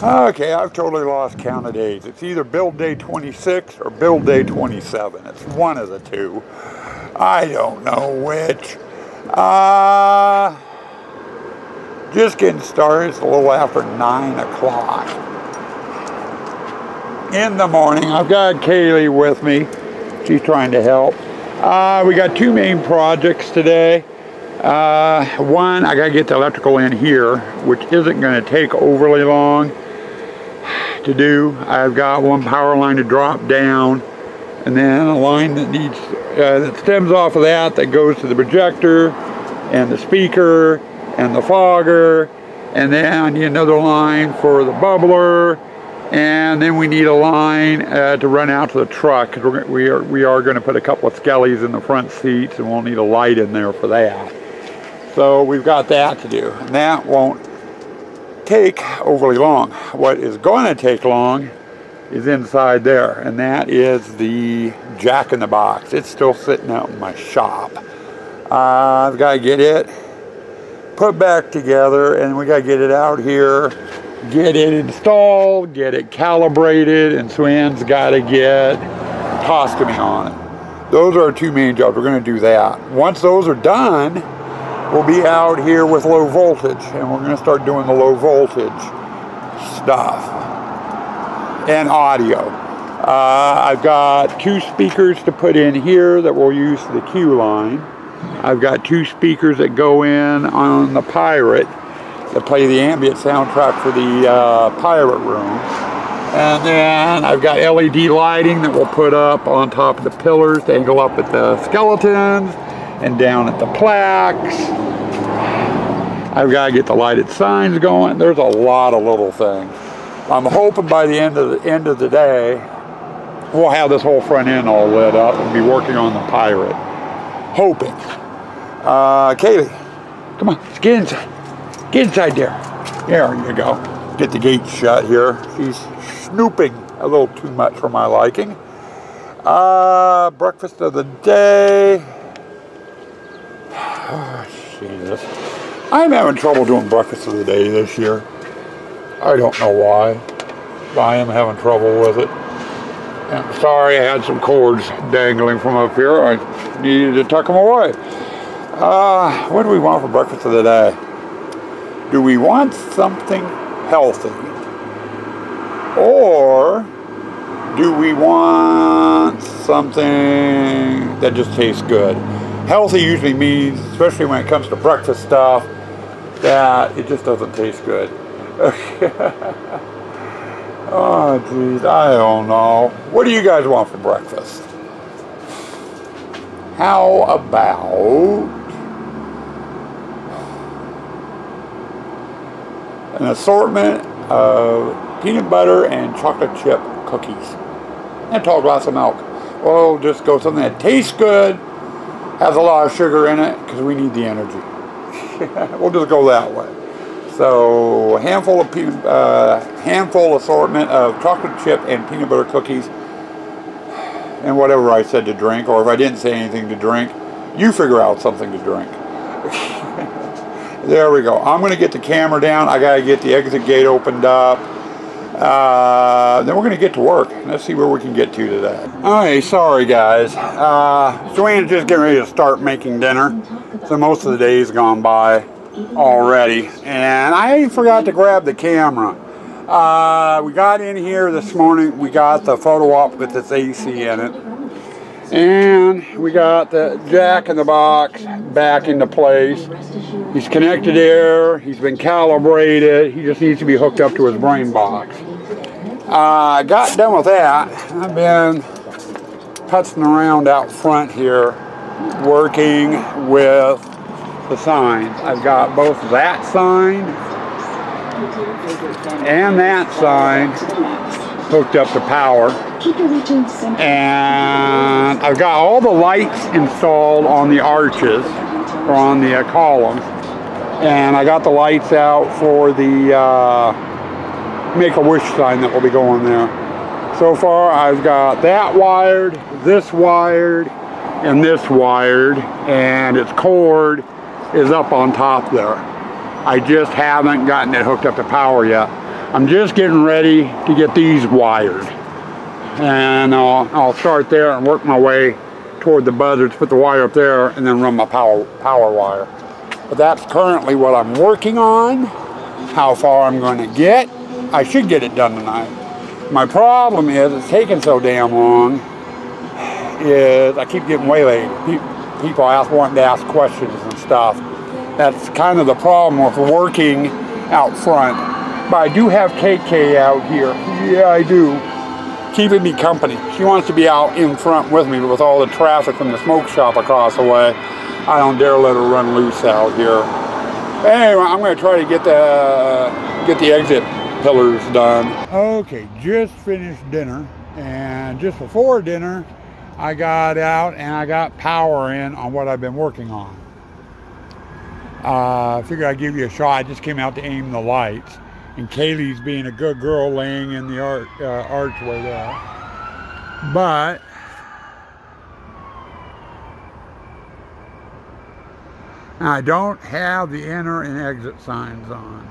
Okay, I've totally lost count of days. It's either build day 26 or build day 27. It's one of the two. I don't know which. Just getting started. It's a little after 9 o'clock in the morning. I've got Kaylee with me. She's trying to help. We got two main projects today. One, I gotta get the electrical in here, which isn't gonna take overly long to do. I've got one power line to drop down, and then a line that needs that stems off of that goes to the projector and the speaker and the fogger, and then I need another line for the bubbler, and then we need a line to run out to the truck, because we are going to put a couple of skellies in the front seats, and we'll need a light in there for that. So we've got that to do, and that won't take overly long. What is going to take long is inside there, and that is the jack-in-the-box. It's still sitting out in my shop. I've got to get it put back together, and we got to get it out here, get it installed, get it calibrated, and Swan's got to get costuming on it. Those are our two main jobs. We're going to do that. Once those are done, we'll be out here with low voltage, and we're going to start doing the low voltage stuff and audio. I've got two speakers to put in here that we'll use the Q line. I've got two speakers that go in on the Pirate that play the ambient soundtrack for the Pirate room. And then I've got LED lighting that we'll put up on top of the pillars to angle up at the skeletons and down at the plaques. I've got to get the lighted signs going. There's a lot of little things. I'm hoping by the end of the day, we'll have this whole front end all lit up and be working on the Pirate. Hoping. Kaylee, come on, let's get inside. Get inside there. There you go. Get the gate shut here. She's snooping a little too much for my liking. Breakfast of the day. Oh, Jesus. I'm having trouble doing breakfast of the day this year. I don't know why, but I am having trouble with it. I'm sorry, I had some cords dangling from up here. I needed to tuck them away. What do we want for breakfast of the day? Do we want something healthy? Or do we want something that just tastes good? Healthy usually means, especially when it comes to breakfast stuff, that it just doesn't taste good. Oh, geez, I don't know. What do you guys want for breakfast? How about an assortment of peanut butter and chocolate chip cookies and a tall glass of milk? Or just go something that tastes good, has a lot of sugar in it, because we need the energy. We'll just go that way. So a handful assortment of chocolate chip and peanut butter cookies, and whatever I said to drink, or if I didn't say anything to drink, you figure out something to drink. There we go. I'm going to get the camera down. I got to get the exit gate opened up. Then we're going to get to work. Let's see where we can get to today. Okay, sorry guys. Joanne's just getting ready to start making dinner. So most of the day's gone by already. And I forgot to grab the camera. We got in here this morning. We got the photo op with its AC in it. And we got the jack-in-the-box back into place. He's connected there. He's been calibrated. He just needs to be hooked up to his brain box. I got done with that. I've been putzing around out front here working with the signs. I've got both that sign and that sign hooked up to power, and I've got all the lights installed on the arches or on the columns, and I got the lights out for the Make-A-Wish sign that will be going there. So far I've got that wired, this wired, and this wired, and its cord is up on top there. I just haven't gotten it hooked up to power yet. I'm just getting ready to get these wired. And I'll start there and work my way toward the buzzards, put the wire up there, and then run my power wire. But that's currently what I'm working on. How far I'm going to get. I should get it done tonight. My problem is it's taking so damn long is I keep getting waylaid. People wanting to ask questions and stuff. That's kind of the problem with working out front. But I do have KK out here. Yeah, I do. Keeping me company. She wants to be out in front with me, but with all the traffic from the smoke shop across the way, I don't dare let her run loose out here. Anyway, I'm going to try to get the exit pillars done. Okay, just finished dinner, and just before dinner, I got out and I got power in on what I've been working on. I figured I'd give you a shot. I just came out to aim the lights, and Kaylee's being a good girl laying in the archway there. But I don't have the enter and exit signs on.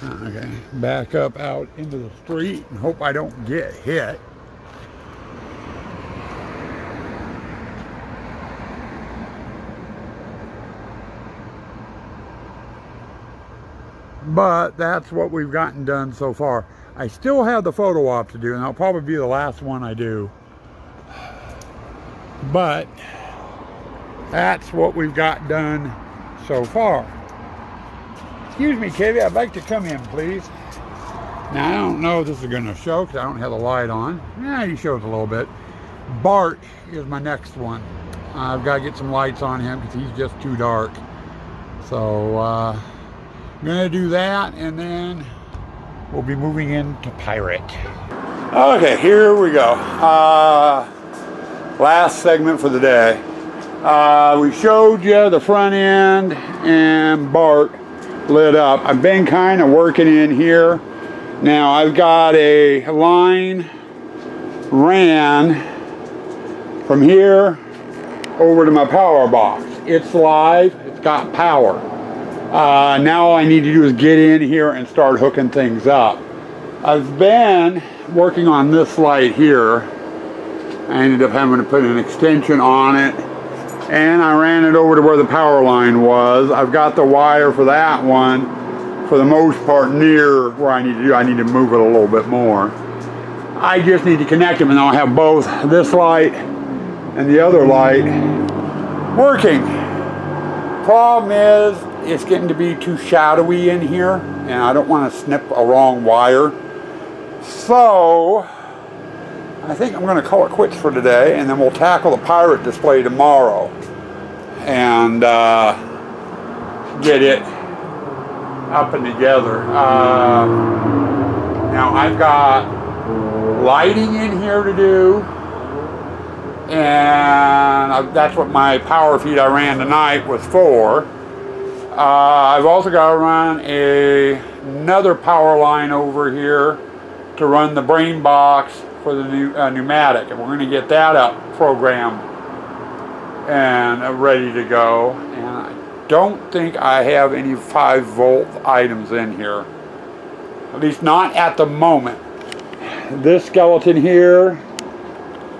Okay, back up out into the street and hope I don't get hit. But that's what we've gotten done so far. I still have the photo op to do, and that'll probably be the last one I do. But that's what we've got done so far. Excuse me, Katie, I'd like to come in, please. Now, I don't know if this is going to show because I don't have the light on. Yeah, he shows a little bit. Bart is my next one. I've got to get some lights on him because he's just too dark. So, I'm going to do that, and then we'll be moving into Pirate. Okay, here we go. Last segment for the day. We showed you the front end and Bart lit up. I've been kind of working in here. Now I've got a line ran from here over to my power box. It's live, it's got power. Now all I need to do is get in here and start hooking things up. I've been working on this light here. I ended up having to put an extension on it, and I ran it over to where the power line was. I've got the wire for that one, for the most part, near where I need to do. I need to move it a little bit more. I just need to connect them, and I'll have both this light and the other light working. Problem is, it's getting to be too shadowy in here, and I don't want to snip a wrong wire. So I think I'm going to call it quits for today, and then we'll tackle the Pirate display tomorrow and get it up and together. Now I've got lighting in here to do, and that's what my power feed I ran tonight was for. I've also got to run another power line over here to run the brain box for the new pneumatic, and we're going to get that up programmed and ready to go. And I don't think I have any 5-volt items in here, at least not at the moment. This skeleton here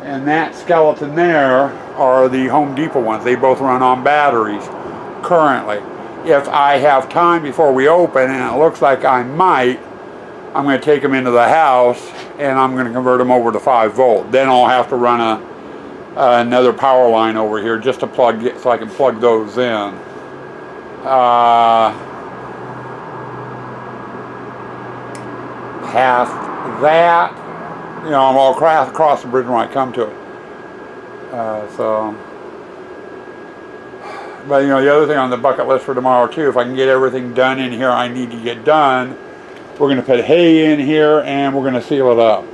and that skeleton there are the Home Depot ones. They both run on batteries currently. If I have time before we open, and it looks like I might, I'm going to take them into the house and I'm going to convert them over to 5-volt. Then I'll have to run another power line over here just to plug it, so I can plug those in. Past that, you know, I'm all across the bridge when I come to it. But you know, the other thing on the bucket list for tomorrow too, if I can get everything done in here I need to get done, we're going to put hay in here and we're going to seal it up.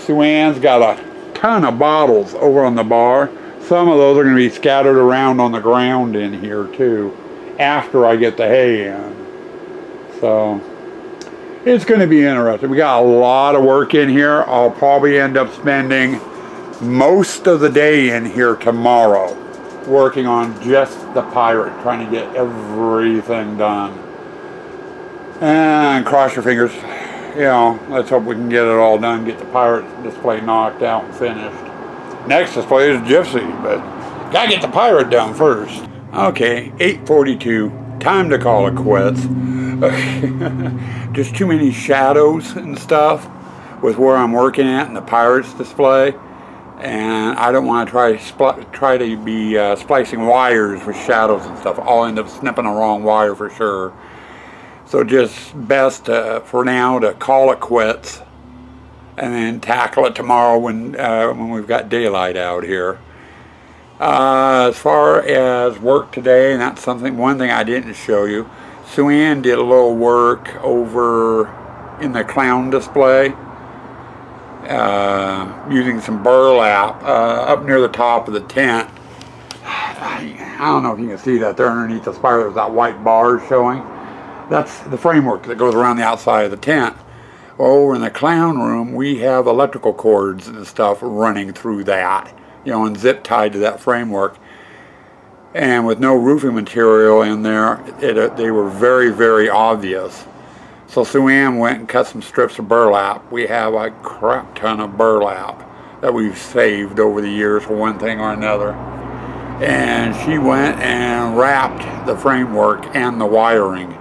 Sue Ann's got a ton of bottles over on the bar, some of those are going to be scattered around on the ground in here too, after I get the hay in. So it's going to be interesting. We got a lot of work in here. I'll probably end up spending most of the day in here tomorrow working on just the Pirate, trying to get everything done. And cross your fingers, you know, let's hope we can get it all done, get the Pirate display knocked out and finished. Next display is Gypsy, but gotta get the Pirate done first. Okay, 8:42, time to call it quits. Just too many shadows and stuff with where I'm working at in the Pirate's display. And I don't want to try to be splicing wires with shadows and stuff. I'll end up snipping the wrong wire for sure. So just best for now to call it quits, and then tackle it tomorrow when we've got daylight out here. As far as work today, and that's one thing I didn't show you. Sue Ann did a little work over in the clown display. Using some burlap up near the top of the tent. I don't know if you can see that there underneath the spire. There's that white bar showing. That's the framework that goes around the outside of the tent. Well, over in the clown room, we have electrical cords and stuff running through that, you know, and zip tied to that framework. And with no roofing material in there, they were very, very obvious. So Sue Ann went and cut some strips of burlap. We have a crap ton of burlap that we've saved over the years for one thing or another. And she went and wrapped the framework and the wiring.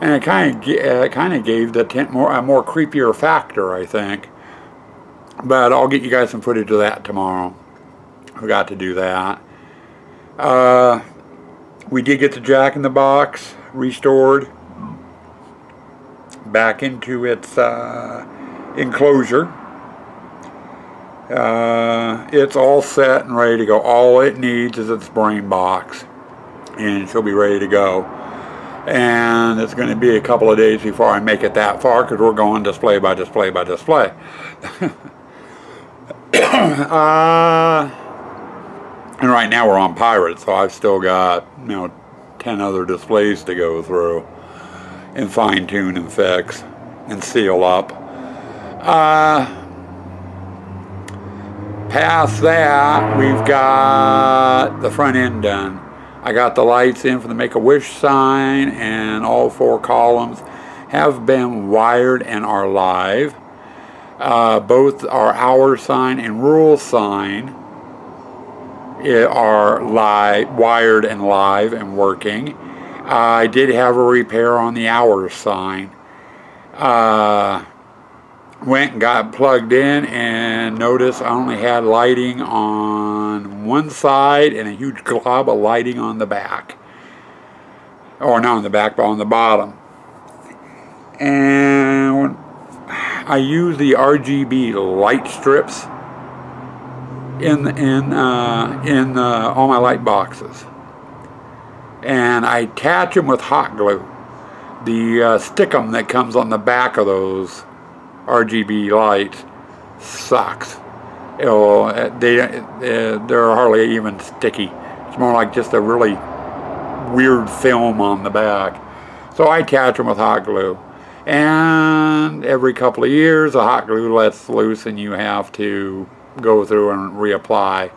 And it kind of gave the tent a more creepier factor, I think. But I'll get you guys some footage of that tomorrow. Forgot to do that. We did get the Jack in the Box restored back into its enclosure. It's all set and ready to go. All it needs is its brain box, and she'll be ready to go. And it's going to be a couple of days before I make it that far, because we're going display by display by display. And right now we're on Pirate, so I've still got, you know, 10 other displays to go through and fine tune and fix and seal up. Past that, we've got the front end done. I got the lights in for the Make-A-Wish sign, and all 4 columns have been wired and are live. Both our hour sign and rural sign are wired and live and working. I did have a repair on the hour sign. Went and got plugged in and noticed I only had lighting on one side and a huge glob of lighting on the back. Or not on the back, but on the bottom. And I used the RGB light strips in all my light boxes. And I attach them with hot glue. The stickum that comes on the back of those RGB lights sucks. They're hardly even sticky. It's more like just a really weird film on the back. So I attach them with hot glue. And every couple of years the hot glue lets loose and you have to go through and reapply.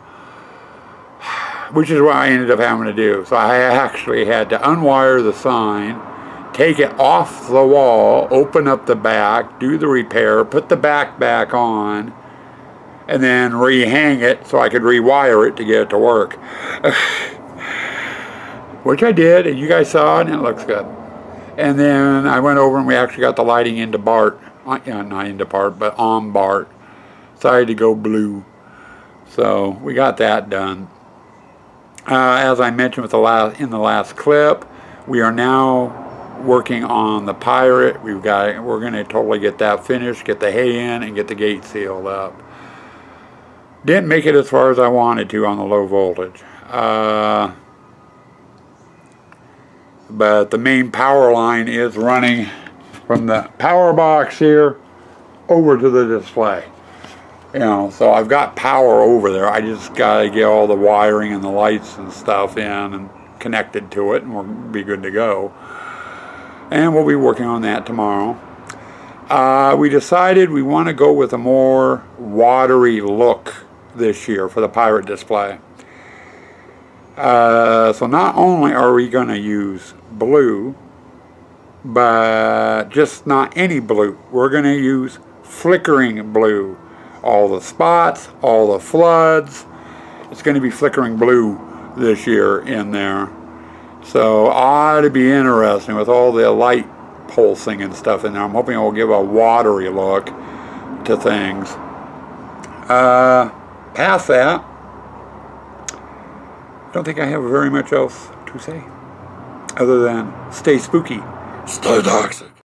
Which is what I ended up having to do. So I actually had to unwire the sign, take it off the wall, open up the back, do the repair, put the back on, and then rehang it so I could rewire it to get it to work. Which I did, and you guys saw it, and it looks good. And then I went over and we actually got the lighting into BART. Not into BART, but on BART. Decided to go blue. So we got that done. As I mentioned in the last clip, we are now working on the Pirate. We're going to totally get that finished, get the hay in, and get the gate sealed up. Didn't make it as far as I wanted to on the low voltage. But the main power line is running from the power box here over to the display. You know, so I've got power over there. I just got to get all the wiring and the lights and stuff in and connected to it, and we'll be good to go. And we'll be working on that tomorrow. We decided we want to go with a more watery look this year for the Pirate display. So not only are we going to use blue, but just not any blue. We're going to use flickering blue. All the spots, all the floods, it's going to be flickering blue this year in there. So ought to be interesting with all the light pulsing and stuff in there. I'm hoping it will give a watery look to things. Past that, I don't think I have very much else to say other than stay spooky, stay toxic.